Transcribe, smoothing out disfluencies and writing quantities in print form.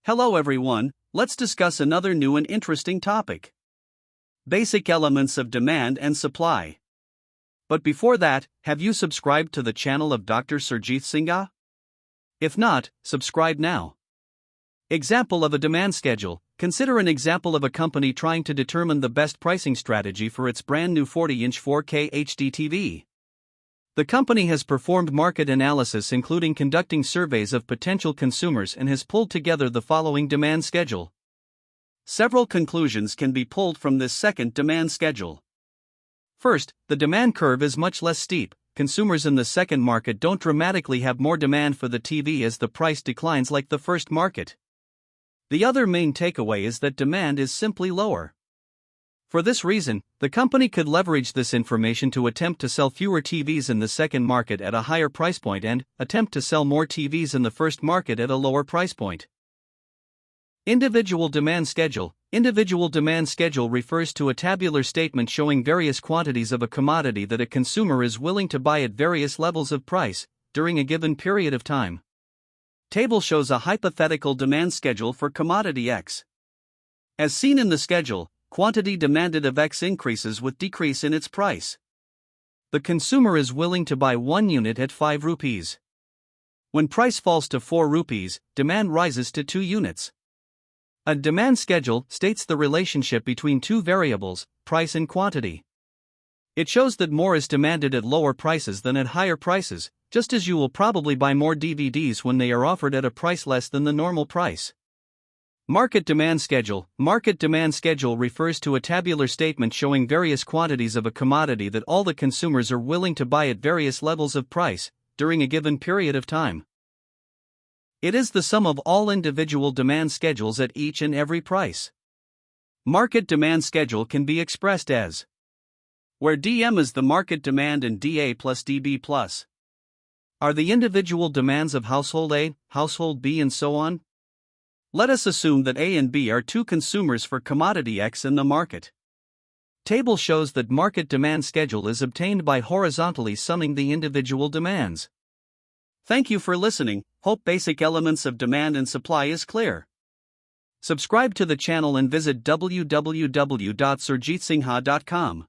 Hello everyone, let's discuss another new and interesting topic. Basic elements of demand and supply. But before that, have you subscribed to the channel of Dr. Surjit Singha? If not, subscribe now. Example of a demand schedule. Consider an example of a company trying to determine the best pricing strategy for its brand new 40-inch 4K HD TV. The company has performed market analysis including conducting surveys of potential consumers and has pulled together the following demand schedule. Several conclusions can be pulled from this second demand schedule. First, the demand curve is much less steep. Consumers in the second market don't dramatically have more demand for the TV as the price declines like the first market. The other main takeaway is that demand is simply lower. For this reason, the company could leverage this information to attempt to sell fewer TVs in the second market at a higher price point and attempt to sell more TVs in the first market at a lower price point. Individual demand schedule. Individual demand schedule refers to a tabular statement showing various quantities of a commodity that a consumer is willing to buy at various levels of price during a given period of time. Table shows a hypothetical demand schedule for commodity X. As seen in the schedule, quantity demanded of X increases with decrease in its price. The consumer is willing to buy 1 unit at 5 rupees. When price falls to 4 rupees, demand rises to 2 units. A demand schedule states the relationship between two variables, price and quantity. It shows that more is demanded at lower prices than at higher prices, just as you will probably buy more DVDs when they are offered at a price less than the normal price. Market demand schedule. Market demand schedule refers to a tabular statement showing various quantities of a commodity that all the consumers are willing to buy at various levels of price during a given period of time. It is the sum of all individual demand schedules at each and every price. Market demand schedule can be expressed as where DM is the market demand and DA plus DB plus are the individual demands of household A, household B and so on. Let us assume that A and B are two consumers for commodity X in the market. Table shows that market demand schedule is obtained by horizontally summing the individual demands. Thank you for listening. Hope basic elements of demand and supply is clear. Subscribe to the channel and visit www.surjitsingha.com.